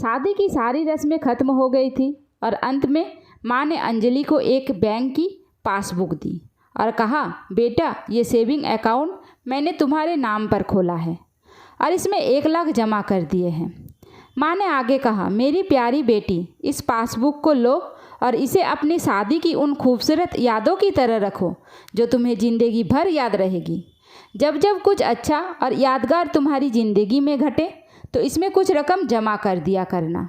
शादी की सारी रस्में ख़त्म हो गई थी और अंत में माँ ने अंजलि को एक बैंक की पासबुक दी और कहा, बेटा ये सेविंग अकाउंट मैंने तुम्हारे नाम पर खोला है और इसमें 1 लाख जमा कर दिए हैं। माँ ने आगे कहा, मेरी प्यारी बेटी, इस पासबुक को लो और इसे अपनी शादी की उन खूबसूरत यादों की तरह रखो जो तुम्हें ज़िंदगी भर याद रहेगी। जब जब कुछ अच्छा और यादगार तुम्हारी ज़िंदगी में घटे तो इसमें कुछ रकम जमा कर दिया करना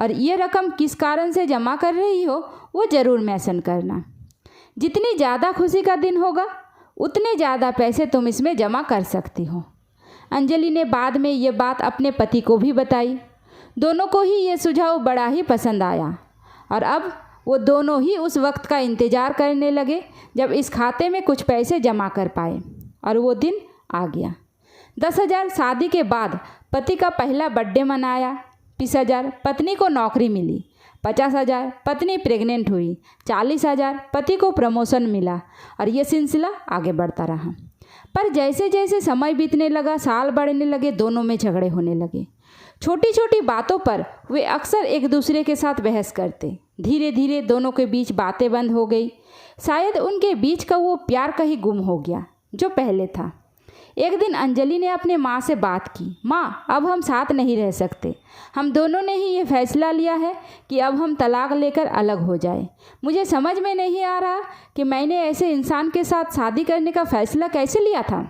और ये रकम किस कारण से जमा कर रही हो वो ज़रूर मेंशन करना। जितनी ज़्यादा खुशी का दिन होगा उतने ज़्यादा पैसे तुम इसमें जमा कर सकती हो। अंजलि ने बाद में ये बात अपने पति को भी बताई। दोनों को ही ये सुझाव बड़ा ही पसंद आया और अब वो दोनों ही उस वक्त का इंतज़ार करने लगे जब इस खाते में कुछ पैसे जमा कर पाए और वो दिन आ गया। 10,000 शादी के बाद पति का पहला बर्थडे मनाया, 20,000 पत्नी को नौकरी मिली, 50,000 पत्नी प्रेग्नेंट हुई, 40,000 पति को प्रमोशन मिला और ये सिलसिला आगे बढ़ता रहा। पर जैसे जैसे समय बीतने लगा, साल बढ़ने लगे, दोनों में झगड़े होने लगे। छोटी छोटी बातों पर वे अक्सर एक दूसरे के साथ बहस करते। धीरे धीरे दोनों के बीच बातें बंद हो गई। शायद उनके बीच का वो प्यार कहीं गुम हो गया जो पहले था। एक दिन अंजलि ने अपने माँ से बात की, माँ अब हम साथ नहीं रह सकते। हम दोनों ने ही ये फैसला लिया है कि अब हम तलाक लेकर अलग हो जाए। मुझे समझ में नहीं आ रहा कि मैंने ऐसे इंसान के साथ शादी करने का फ़ैसला कैसे लिया था।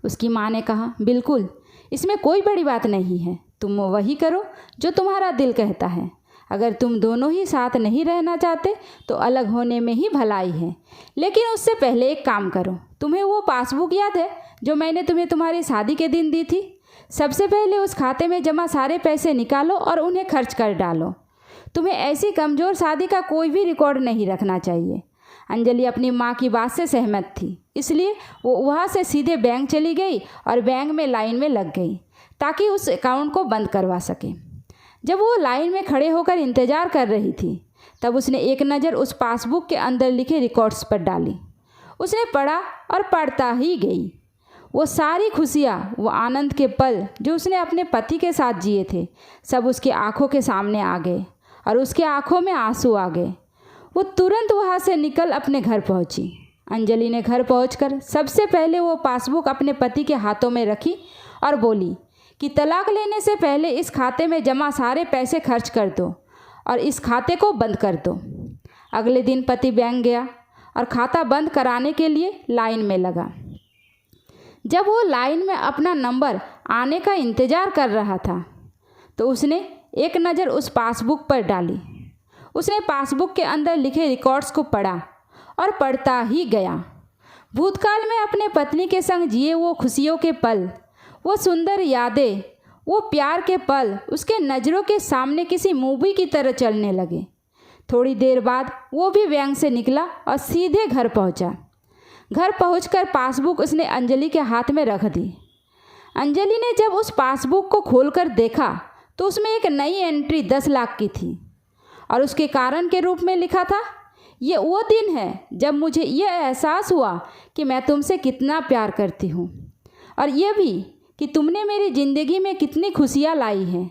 उसकी माँ ने कहा, बिल्कुल, इसमें कोई बड़ी बात नहीं है। तुम वही करो जो तुम्हारा दिल कहता है। अगर तुम दोनों ही साथ नहीं रहना चाहते तो अलग होने में ही भलाई है। लेकिन उससे पहले एक काम करो। तुम्हें वो पासबुक याद है जो मैंने तुम्हें तुम्हारी शादी के दिन दी थी? सबसे पहले उस खाते में जमा सारे पैसे निकालो और उन्हें खर्च कर डालो। तुम्हें ऐसी कमज़ोर शादी का कोई भी रिकॉर्ड नहीं रखना चाहिए। अंजलि अपनी माँ की बात से सहमत थी, इसलिए वो वहाँ से सीधे बैंक चली गई और बैंक में लाइन में लग गई ताकि उस अकाउंट को बंद करवा सके। जब वो लाइन में खड़े होकर इंतज़ार कर रही थी तब उसने एक नज़र उस पासबुक के अंदर लिखे रिकॉर्ड्स पर डाली। उसने पढ़ा और पढ़ता ही गई। वो सारी खुशियाँ, वो आनंद के पल जो उसने अपने पति के साथ जिए थे, सब उसकी आंखों के सामने आ गए और उसके आंखों में आंसू आ गए। वो तुरंत वहाँ से निकल अपने घर पहुँची। अंजलि ने घर पहुँचकर सबसे पहले वो पासबुक अपने पति के हाथों में रखी और बोली कि तलाक लेने से पहले इस खाते में जमा सारे पैसे खर्च कर दो और इस खाते को बंद कर दो। अगले दिन पति बैंक गया और खाता बंद कराने के लिए लाइन में लगा। जब वो लाइन में अपना नंबर आने का इंतज़ार कर रहा था तो उसने एक नज़र उस पासबुक पर डाली। उसने पासबुक के अंदर लिखे रिकॉर्ड्स को पढ़ा और पढ़ता ही गया। भूतकाल में अपने पत्नी के संग जिए वो खुशियों के पल, वो सुंदर यादें, वो प्यार के पल उसके नज़रों के सामने किसी मूवी की तरह चलने लगे। थोड़ी देर बाद वो भी बैंक से निकला और सीधे घर पहुंचा। घर पहुंचकर पासबुक उसने अंजलि के हाथ में रख दी। अंजलि ने जब उस पासबुक को खोलकर देखा तो उसमें एक नई एंट्री 10 लाख की थी और उसके कारण के रूप में लिखा था, ये वो दिन है जब मुझे ये एहसास हुआ कि मैं तुमसे कितना प्यार करती हूँ और ये भी कि तुमने मेरी ज़िंदगी में कितनी खुशियाँ लाई हैं।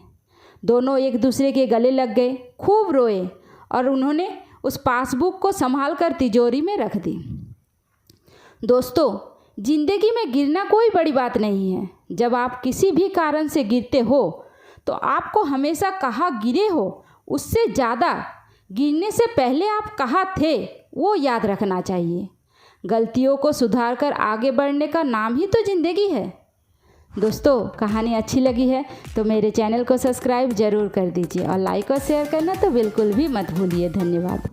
दोनों एक दूसरे के गले लग गए, खूब रोए और उन्होंने उस पासबुक को संभाल कर तिजोरी में रख दी। दोस्तों, ज़िंदगी में गिरना कोई बड़ी बात नहीं है। जब आप किसी भी कारण से गिरते हो तो आपको हमेशा कहाँ गिरे हो उससे ज़्यादा गिरने से पहले आप कहाँ थे वो याद रखना चाहिए। गलतियों को सुधार कर आगे बढ़ने का नाम ही तो ज़िंदगी है। दोस्तों, कहानी अच्छी लगी है तो मेरे चैनल को सब्सक्राइब ज़रूर कर दीजिए और लाइक और शेयर करना तो बिल्कुल भी मत भूलिए। धन्यवाद।